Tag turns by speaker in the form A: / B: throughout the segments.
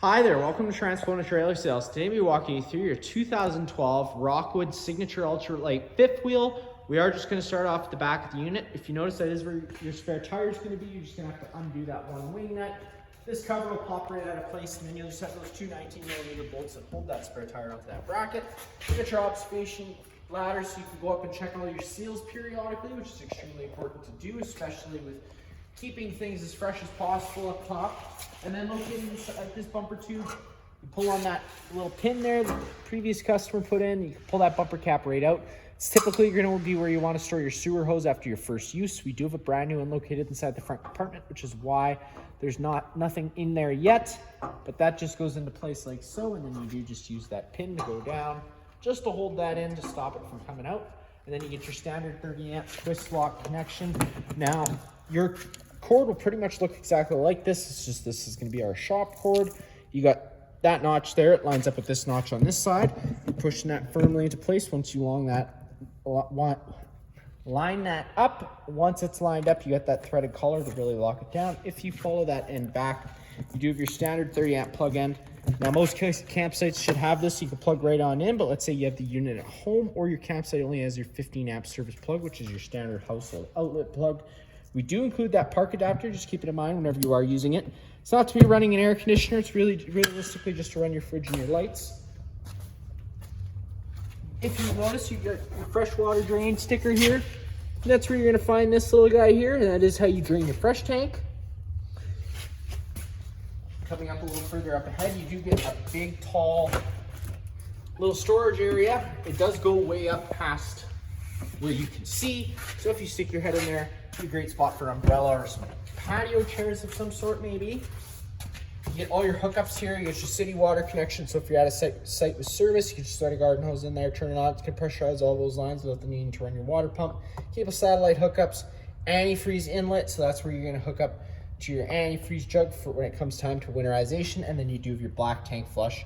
A: Hi there, welcome to Transformative Trailer Sales. Today we'll be walking you through your 2012 Rockwood Signature Ultralight fifth wheel. We are just going to start off at the back of the unit. If you notice, that is where your spare tire is going to be. You're just going to have to undo that one wing nut. This cover will pop right out of place, and then you'll just have those two 19mm bolts that hold that spare tire onto that bracket. You get your observation ladder so you can go up and check all your seals periodically, which is extremely important to do, especially with keeping things as fresh as possible up top. And then locating this bumper tube, you pull on that little pin there the previous customer put in, you can pull that bumper cap right out. It's typically going to be where you want to store your sewer hose after your first use. We do have a brand new one located inside the front compartment, which is why there's nothing in there yet, but that just goes into place like so, and then you do just use that pin to go down, just to hold that in to stop it from coming out. And then you get your standard 30 amp twist lock connection. Now, your cord will pretty much look exactly like this. It's just this is going to be our shop cord. You got that notch there. It lines up with this notch on this side. You're pushing that firmly into place. Once you line that up, once it's lined up, you got that threaded collar to really lock it down. If you follow that end back, you do have your standard 30 amp plug end. Now, most campsites should have this, so you can plug right on in, but let's say you have the unit at home, or your campsite only has your 15 amp service plug, which is your standard household outlet plug. We do include that park adapter. Just keep it in mind whenever you are using it. It's not to be running an air conditioner. It's really realistically just to run your fridge and your lights. If you notice, you've got your freshwater drain sticker here. That's where you're going to find this little guy here, and that is how you drain your fresh tank. Coming up a little further up ahead, you do get a big, tall, little storage area. It does go way up past where you can see. So if you stick your head in there, it's a great spot for an umbrella or some patio chairs of some sort, maybe. You get all your hookups here. You get your city water connection. So if you're at a site with service, you can just start a garden hose in there, turn it on. It can pressurize all those lines without the need to run your water pump. Cable satellite hookups, antifreeze inlet. So that's where you're going to hook up to your antifreeze jug for when it comes time to winterization. And then you do have your black tank flush.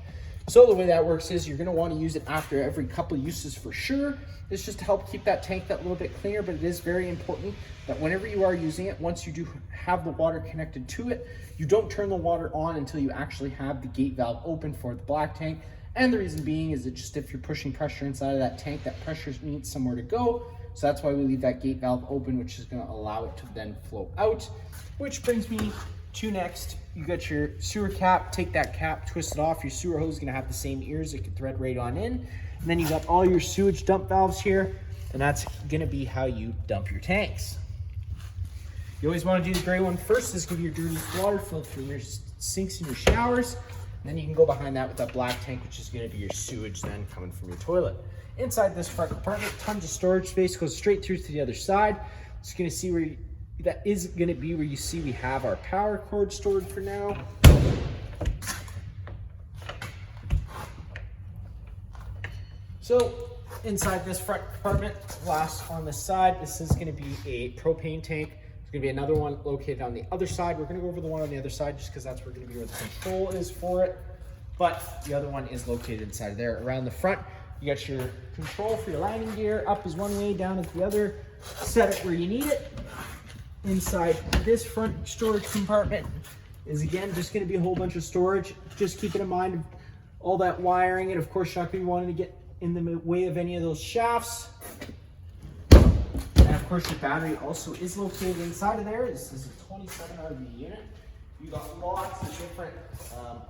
A: So the way that works is you're going to want to use it after every couple uses for sure. It's just to help keep that tank that little bit cleaner, but it is very important that whenever you are using it, once you do have the water connected to it, you don't turn the water on until you actually have the gate valve open for the black tank. And the reason being is that just if you're pushing pressure inside of that tank, that pressure needs somewhere to go. So that's why we leave that gate valve open, which is going to allow it to then flow out. Which brings me to next. You got your sewer cap. Take that cap, twist it off. Your sewer hose is going to have the same ears. It can thread right on in. And then you got all your sewage dump valves here, and that's going to be how you dump your tanks. You always want to do the gray one first. This is going to be your dirtiest water filled through your sinks and your showers. And then you can go behind that with that black tank, which is going to be your sewage then coming from your toilet. Inside this front compartment, tons of storage space, goes straight through to the other side. Just going to see where that is going to be where you see we have our power cord stored for now. So inside this front compartment, last on the side, this is going to be a propane tank. There's going to be another one located on the other side. We're going to go over the one on the other side just because that's going to be where the control is for it. But the other one is located inside there. Around the front, you got your control for your landing gear. Up is one way, down is the other. Set it where you need it. Inside this front storage compartment is again just going to be a whole bunch of storage. Just keep it in mind of all that wiring, and of course you're not going to be wanting to get in the way of any of those shafts. And of course your battery also is located inside of there. This is a 27 RV unit. You got lots of different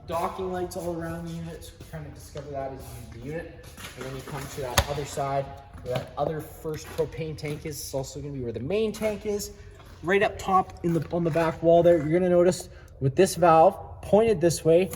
A: docking lights all around the unit, so trying to discover that as you use the unit. And then you come to that other side where that other first propane tank is. It's also going to be where the main tank is. Right up top on the back wall there, you're going to notice with this valve pointed this way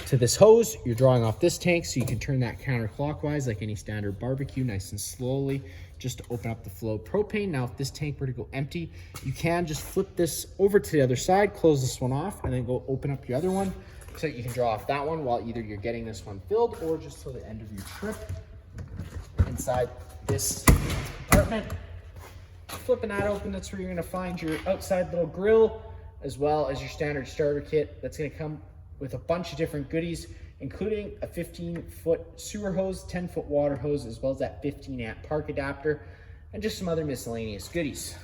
A: to this hose, you're drawing off this tank, so you can turn that counterclockwise like any standard barbecue, nice and slowly, just to open up the flow of propane. Now, if this tank were to go empty, you can just flip this over to the other side, close this one off, and then go open up your other one so that you can draw off that one while either you're getting this one filled or just till the end of your trip. Inside this compartment, flipping that open, that's where you're going to find your outside little grill, as well as your standard starter kit. That's going to come with a bunch of different goodies, including a 15-foot sewer hose, 10-foot water hose, as well as that 15 amp park adapter, and just some other miscellaneous goodies.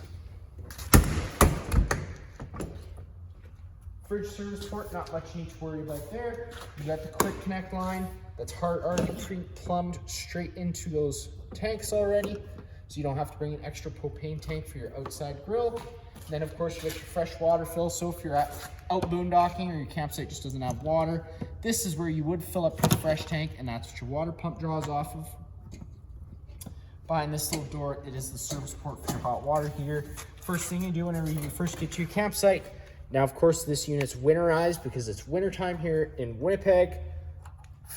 A: fridge service port, not much you need to worry about there. You got the quick connect line that's already pre-plumbed straight into those tanks already, so you don't have to bring an extra propane tank for your outside grill. And then of course you get your fresh water fill, so if you're out boondocking or your campsite just doesn't have water, this is where you would fill up your fresh tank, and that's what your water pump draws off of. Behind this little door, it is the service port for your hot water heater. First thing you do whenever you first get to your campsite, now of course this unit's winterized because it's wintertime here in Winnipeg.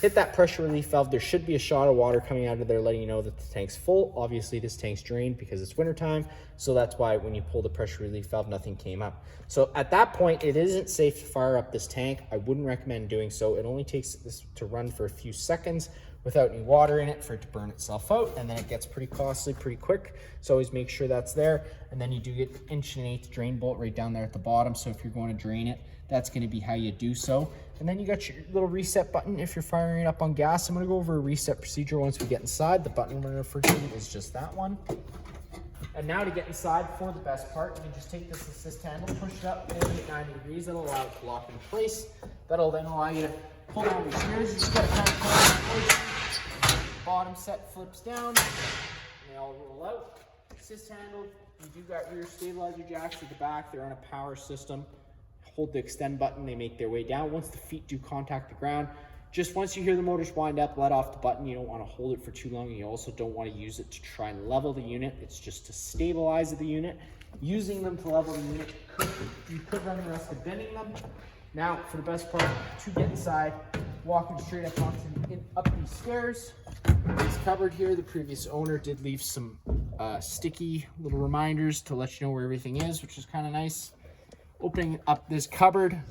A: Hit that pressure relief valve. There should be a shot of water coming out of there letting you know that the tank's full. Obviously this tank's drained because it's wintertime, so that's why when you pull the pressure relief valve, nothing came up. So at that point, it isn't safe to fire up this tank. I wouldn't recommend doing so. It only takes this to run for a few seconds without any water in it for it to burn itself out, and then it gets pretty costly pretty quick. So always make sure that's there. And then you do get 1.1/8" drain bolt right down there at the bottom, so if you're going to drain it, that's going to be how you do so. And then you got your little reset button if you're firing it up on gas. I'm going to go over a reset procedure once we get inside. The button we're going to refer to is just that one. And now to get inside for the best part, you can just take this assist handle, push it up 90 degrees. That'll allow it to lock in place. That'll then allow you to pull down your stairs. You just got to kind of pull it in place. Bottom set flips down, and they all roll out. Assist handle, you do got rear stabilizer jacks at the back. They're on a power system. Hold the extend button, they make their way down. Once the feet do contact the ground, just once you hear the motors wind up, let off the button. You don't want to hold it for too long, and you also don't want to use it to try and level the unit. It's just to stabilize the unit. Using them to level the unit, you could run the risk of bending them. Now, for the best part, to get inside, walking straight up these stairs. This cupboard here, the previous owner did leave some sticky little reminders to let you know where everything is, which is kind of nice. Opening up this cupboard,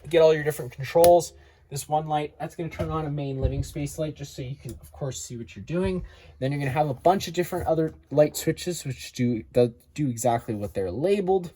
A: get all your different controls. This one light, that's going to turn on a main living space light just so you can, of course, see what you're doing. Then you're going to have a bunch of different other light switches, which do exactly what they're labeled.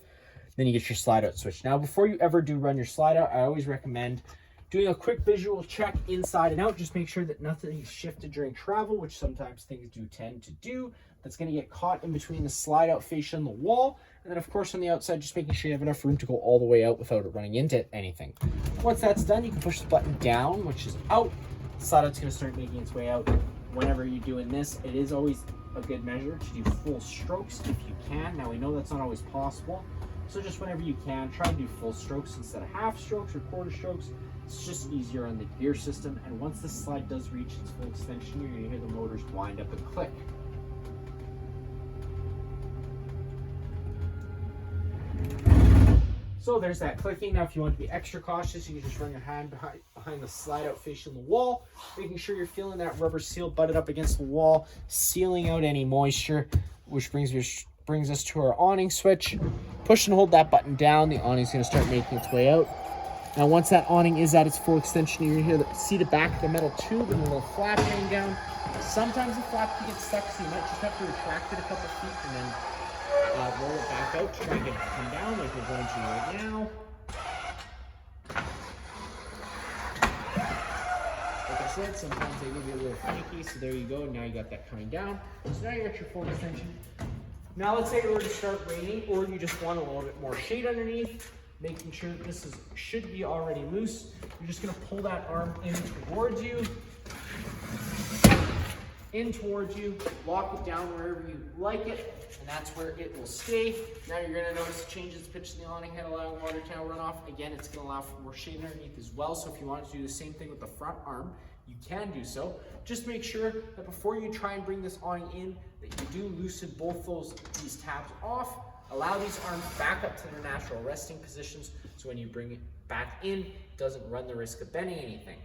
A: Then you get your slide out switch. Now, before you ever do run your slide out, I always recommend doing a quick visual check inside and out. Just make sure that nothing is shifted during travel, which sometimes things do tend to do. That's going to get caught in between the slide out fascia and the wall. And then of course on the outside, just making sure you have enough room to go all the way out without it running into anything. Once that's done, you can push the button down, which is out. The slide out's going to start making its way out. Whenever you're doing this, it is always a good measure to do full strokes if you can. Now we know that's not always possible, so just whenever you can, try and do full strokes instead of half strokes or quarter strokes. It's just easier on the gear system. And once this slide does reach its full extension, you're going to hear the motors wind up and click. So there's that clicking. Now if you want to be extra cautious, you can just run your hand behind the slide out fascia in the wall, making sure you're feeling that rubber seal butted up against the wall, sealing out any moisture, which brings us to our awning switch. Push and hold that button down. The awning's going to start making its way out. Now once that awning is at its full extension, you're going to see the back of the metal tube and a little flap hang down. Sometimes the flap can get stuck, so you might just have to retract it a couple feet and then roll it back out to try and get it to come down like we're going to right now. Like I said, sometimes they give you a little finicky, so there you go. Now you got that coming down. So now you got your full extension. Now let's say it were to start raining, or you just want a little bit more shade underneath, making sure that this should be already loose. You're just going to pull that arm in towards you, lock it down wherever you like it, and that's where it will stay. Now you're going to notice it changes the pitch of the awning head, allowing water to run off. Again, it's going to allow for more shade underneath as well, so if you want to do the same thing with the front arm, you can do so. Just make sure that before you try and bring this awning in, that you do loosen both these tabs off. Allow these arms back up to their natural resting positions, so when you bring it back in, it doesn't run the risk of bending anything.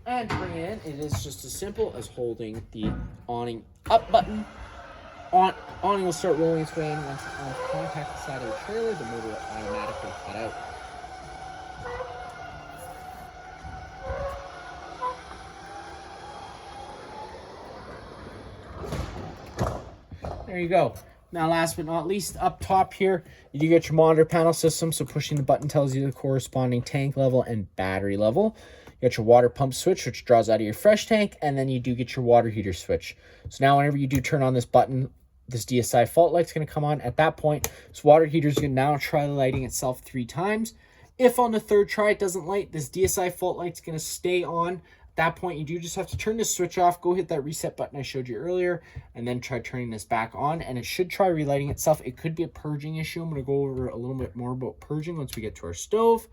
A: And to bring it in, it is just as simple as holding the awning up button. Awning will start rolling its way in. Once it contacts the side of the trailer, the motor will automatically cut out. There you go. Now, last but not least, up top here, you do get your monitor panel system. So pushing the button tells you the corresponding tank level and battery level. You got your water pump switch, which draws out of your fresh tank, and then you do get your water heater switch. So now whenever you do turn on this button, this DSI fault light's going to come on. At that point, this water heater is going to now try lighting itself 3 times. If on the 3rd try it doesn't light, this DSI fault light's going to stay on. At that point, you do just have to turn this switch off, go hit that reset button I showed you earlier, and then try turning this back on, and it should try relighting itself. It could be a purging issue. I'm going to go over a little bit more about purging once we get to our stove.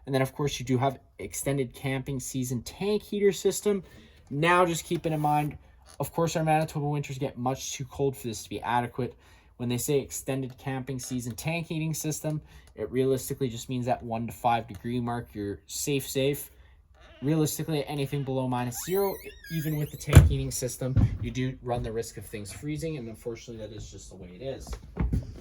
A: And then, of course, you do have extended camping season tank heater system. Now, just keeping in mind, of course, our Manitoba winters get much too cold for this to be adequate. When they say extended camping season tank heating system, it realistically just means that 1 to 5 degree mark. You're safe. Realistically, anything below -0, even with the tank heating system, you do run the risk of things freezing, and unfortunately, that is just the way it is.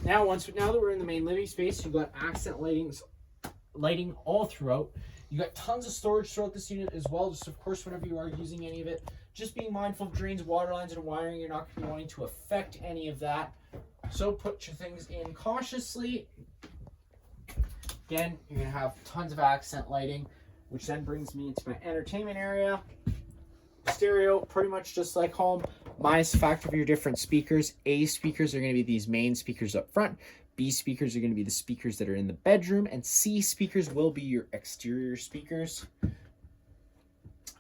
A: Now that we're in the main living space, you've got accent lighting all throughout. You got tons of storage throughout this unit as well. Just of course, whenever you are using any of it, just being mindful of drains, water lines, and wiring. You're not going to be wanting to affect any of that. So put your things in cautiously. Again, you're going to have tons of accent lighting, which then brings me into my entertainment area. Stereo, pretty much just like home, minus the fact of your different speakers. A speakers are going to be these main speakers up front. B speakers are going to be the speakers that are in the bedroom. And C speakers will be your exterior speakers.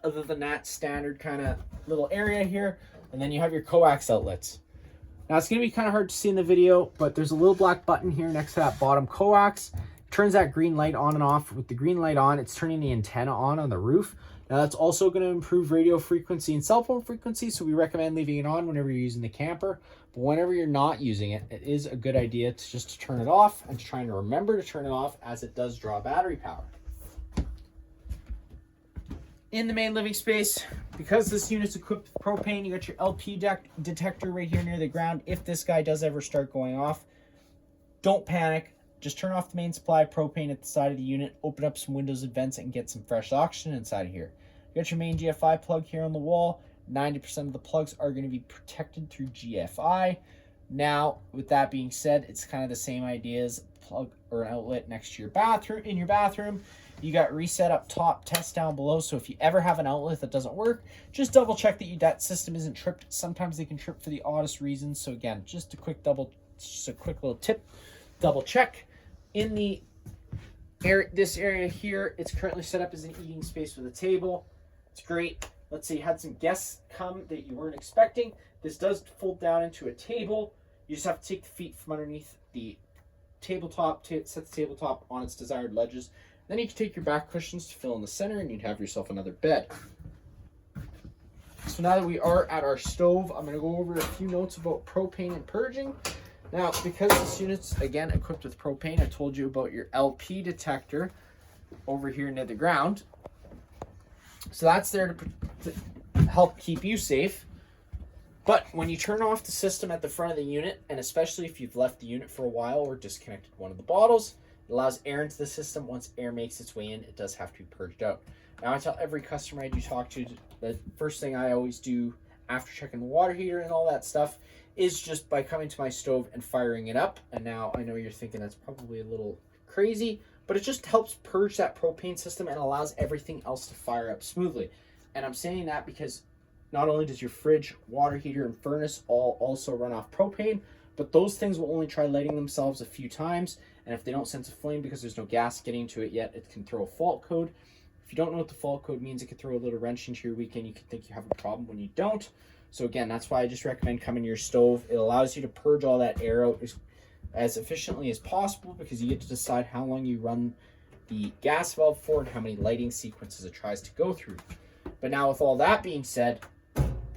A: Other than that, standard kind of little area here. And then you have your coax outlets. Now, it's going to be kind of hard to see in the video, but there's a little black button here next to that bottom coax. Turns that green light on and off. With the green light on, it's turning the antenna on the roof. Now, that's also going to improve radio frequency and cell phone frequency, so we recommend leaving it on whenever you're using the camper. But whenever you're not using it, it is a good idea to just turn it off and trying to remember to turn it off, as it does draw battery power. In the main living space, because this unit's equipped with propane, you got your LP detector right here near the ground. If this guy does ever start going off, don't panic. Just turn off the main supply of propane at the side of the unit, open up some windows and vents, and get some fresh oxygen inside of here. You got your main GFI plug here on the wall. 90% of the plugs are going to be protected through GFI. Now, with that being said, it's kind of the same idea as a plug or an outlet next to your bathroom. In your bathroom, you got reset up top, test down below. So if you ever have an outlet that doesn't work, just double check that system isn't tripped. Sometimes they can trip for the oddest reasons. So again, just a quick little tip, double check. In the this area here, it's currently set up as an eating space with a table. It's great. Let's say you had some guests come that you weren't expecting. This does fold down into a table. You just have to take the feet from underneath the tabletop, set the tabletop on its desired ledges. Then you can take your back cushions to fill in the center, and you'd have yourself another bed. So now that we are at our stove, I'm going to go over a few notes about propane and purging. Now, because this unit's, again, equipped with propane, I told you about your LP detector over here near the ground. So that's there to help keep you safe. But when you turn off the system at the front of the unit, and especially if you've left the unit for a while or disconnected one of the bottles, it allows air into the system. Once air makes its way in, it does have to be purged out. Now, I tell every customer I do talk to, the first thing I always do after checking the water heater and all that stuff is just by coming to my stove and firing it up. And now I know you're thinking that's probably a little crazy, but it just helps purge that propane system and allows everything else to fire up smoothly. And I'm saying that because not only does your fridge, water heater, and furnace all also run off propane, but those things will only try lighting themselves a few times. And if they don't sense a flame because there's no gas getting to it yet, it can throw a fault code. If you don't know what the fault code means, it could throw a little wrench into your weekend. You could think you have a problem when you don't. So again, that's why I just recommend coming to your stove. It allows you to purge all that air out as efficiently as possible, because you get to decide how long you run the gas valve for and how many lighting sequences it tries to go through. But now, with all that being said,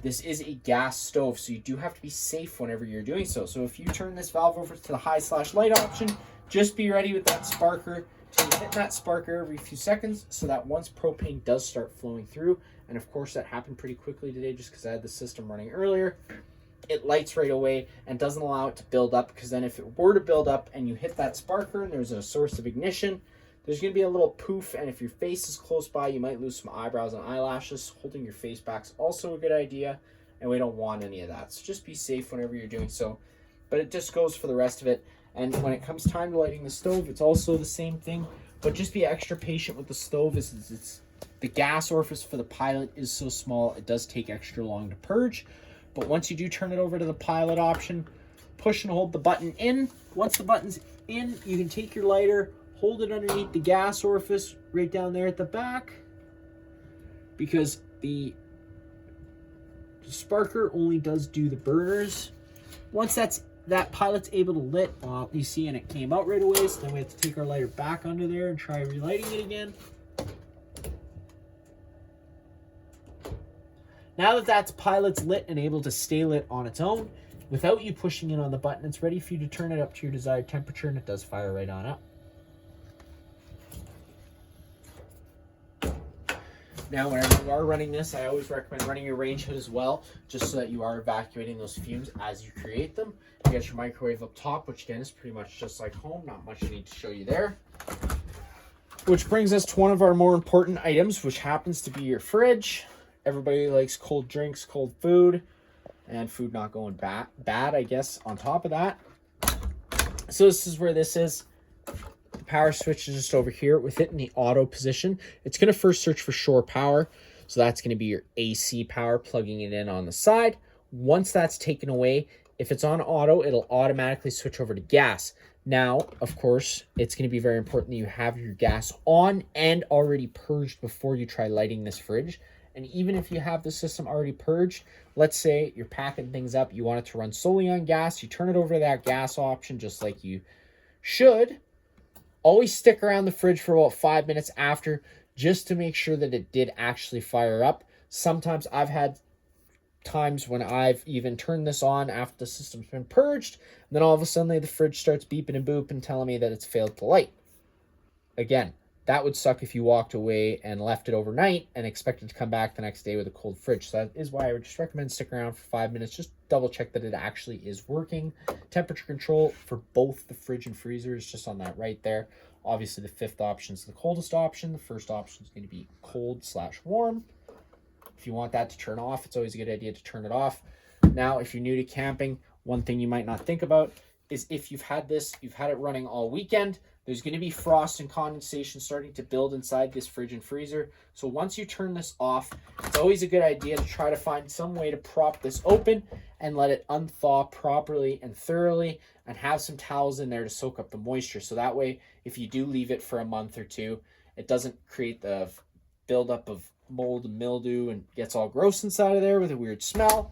A: this is a gas stove, so you do have to be safe whenever you're doing so. So if you turn this valve over to the high/light option, just be ready with that sparker to hit that sparker every few seconds, so that once propane does start flowing through, and of course that happened pretty quickly today just because I had the system running earlier, it lights right away and doesn't allow it to build up, because then if it were to build up and you hit that sparker and there's a source of ignition, there's going to be a little poof, and if your face is close by, you might lose some eyebrows and eyelashes. Holding your face back's also a good idea, and we don't want any of that. So just be safe whenever you're doing so. But it just goes for the rest of it. And when it comes time to lighting the stove, it's also the same thing. But just be extra patient with the stove. The gas orifice for the pilot is so small, it does take extra long to purge. But once you do turn it over to the pilot option, push and hold the button in. Once the button's in, you can take your lighter, hold it underneath the gas orifice right down there at the back, because the sparker only does do the burners. Once that pilot's able to lit, well, you see, and it came out right away, so then we have to take our lighter back under there and try relighting it again. Now that that's pilot's lit and able to stay lit on its own, without you pushing in on the button, it's ready for you to turn it up to your desired temperature, and it does fire right on up. Now, whenever you are running this, I always recommend running your range hood as well, just so that you are evacuating those fumes as you create them. You got your microwave up top, which again is pretty much just like home. Not much I need to show you there. Which brings us to one of our more important items, which happens to be your fridge. Everybody likes cold drinks, cold food, and food not going bad, I guess, on top of that. So this is where this is. The power switch is just over here. With it in the auto position, it's going to first search for shore power. So that's going to be your AC power, plugging it in on the side. Once that's taken away, if it's on auto, it'll automatically switch over to gas. Now, of course, it's going to be very important that you have your gas on and already purged before you try lighting this fridge. And even if you have the system already purged, let's say you're packing things up, you want it to run solely on gas, you turn it over to that gas option just like you should. Always stick around the fridge for about 5 minutes after, just to make sure that it did actually fire up. Sometimes I've had times when I've even turned this on after the system's been purged, and then all of a sudden the fridge starts beeping and booping, telling me that it's failed to light. Again, that would suck if you walked away and left it overnight and expected to come back the next day with a cold fridge. So that is why I would just recommend sticking around for 5 minutes. Just double check that it actually is working. Temperature control for both the fridge and freezer is just on that right there. Obviously, the fifth option is the coldest option. The first option is going to be cold/warm. If you want that to turn off, it's always a good idea to turn it off. Now, if you're new to camping, one thing you might not think about is if you've had it running all weekend, there's going to be frost and condensation starting to build inside this fridge and freezer. So once you turn this off, it's always a good idea to try to find some way to prop this open and let it unthaw properly and thoroughly, and have some towels in there to soak up the moisture. So that way, if you do leave it for a month or two, it doesn't create the buildup of mold and mildew and gets all gross inside of there with a weird smell.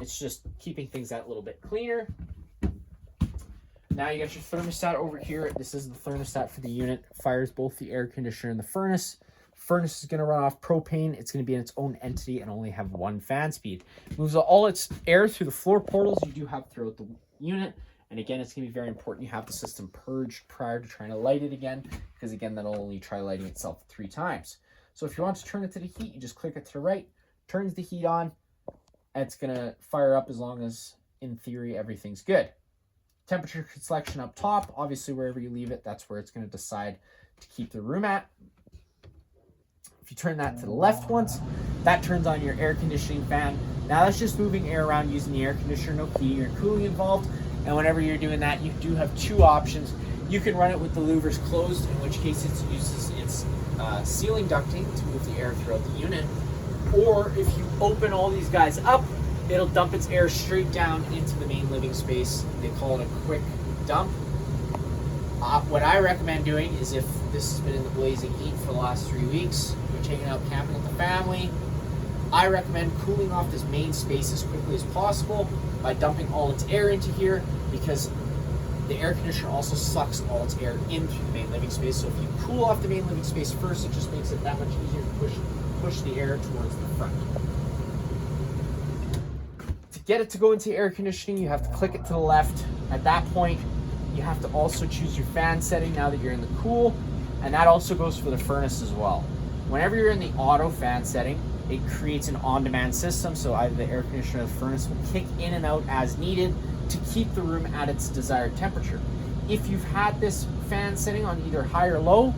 A: It's just keeping things that little bit cleaner. Now you got your thermostat over here. This is the thermostat for the unit. It fires both the air conditioner and the furnace. Furnace is going to run off propane. It's going to be in its own entity and only have one fan speed. Moves all its air through the floor portals you do have throughout the unit. And again, it's going to be very important you have the system purged prior to trying to light it again, because again, that'll only try lighting itself 3 times. So if you want to turn it to the heat, you just click it to the right, turns the heat on, and it's going to fire up as long as, in theory, everything's good. Temperature selection up top. Obviously, wherever you leave it, that's where it's going to decide to keep the room at. If you turn that to the left once, that turns on your air conditioning fan. Now that's just moving air around using the air conditioner, no heating or cooling involved. And whenever you're doing that, you do have 2 options. You can run it with the louvers closed, in which case it uses its ceiling ducting to move the air throughout the unit. Or if you open all these guys up, it'll dump its air straight down into the main living space. They call it a quick dump. What I recommend doing is, if this has been in the blazing heat for the last 3 weeks, you're taking out camping with the family, I recommend cooling off this main space as quickly as possible by dumping all its air into here, because the air conditioner also sucks all its air into the main living space. So if you cool off the main living space first, it just makes it that much easier to push the air towards the front. To get it to go into air conditioning, you have to click it to the left. At that point, you have to also choose your fan setting now that you're in the cool, and that also goes for the furnace as well. Whenever you're in the auto fan setting, it creates an on-demand system, so either the air conditioner or the furnace will kick in and out as needed to keep the room at its desired temperature. If you've had this fan setting on either high or low,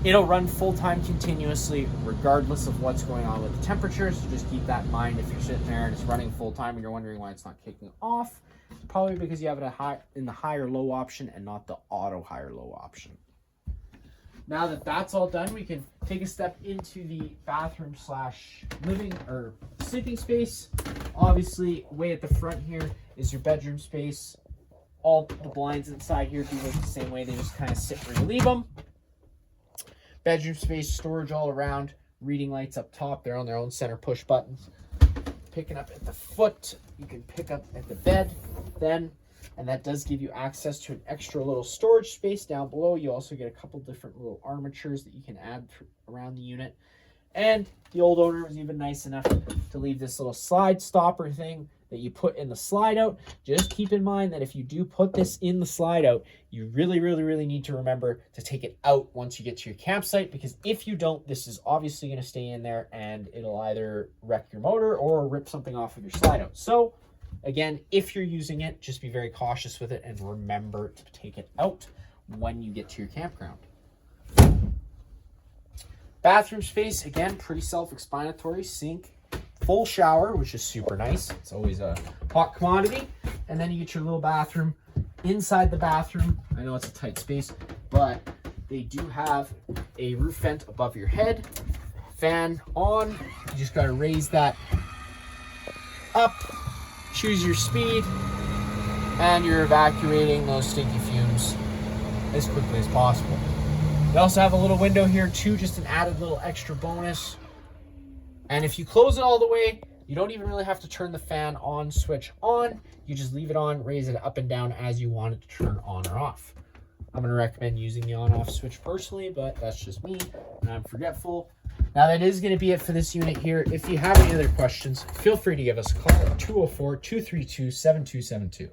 A: it'll run full-time continuously regardless of what's going on with the temperature. So just keep that in mind if you're sitting there and it's running full-time and you're wondering why it's not kicking off. It's probably because you have it in the high or low option and not the auto high or low option. Now that that's all done, we can take a step into the bathroom / living or sleeping space. Obviously, way at the front here is your bedroom space. All the blinds inside here do work the same way. They just kind of sit where you leave them. Bedroom space, storage all around. Reading lights up top. They're on their own center push buttons. Picking up at the foot. You can pick up at the bed then. And that does give you access to an extra little storage space down below. You also get a couple different little armatures that you can add around the unit. And the old owner was even nice enough to leave this little slide stopper thing that you put in the slide out. Just keep in mind that if you do put this in the slide out, you really, really, really need to remember to take it out once you get to your campsite, because if you don't, this is obviously going to stay in there and it'll either wreck your motor or rip something off of your slide out. So again, if you're using it, just be very cautious with it and remember to take it out when you get to your campground. Bathroom space, again, pretty self-explanatory. Sink, full shower, which is super nice. It's always a hot commodity. And then you get your little bathroom. Inside the bathroom, I know it's a tight space, but they do have a roof vent above your head. Fan on. You just got to raise that up. Choose your speed. And you're evacuating those stinky fumes as quickly as possible. They also have a little window here too, just an added little extra bonus. And if you close it all the way, you don't even really have to turn the fan on switch on. You just leave it on, raise it up and down as you want it to turn on or off. I'm going to recommend using the on-off switch personally, but that's just me, and I'm forgetful. Now, that is going to be it for this unit here. If you have any other questions, feel free to give us a call at 204-232-7272.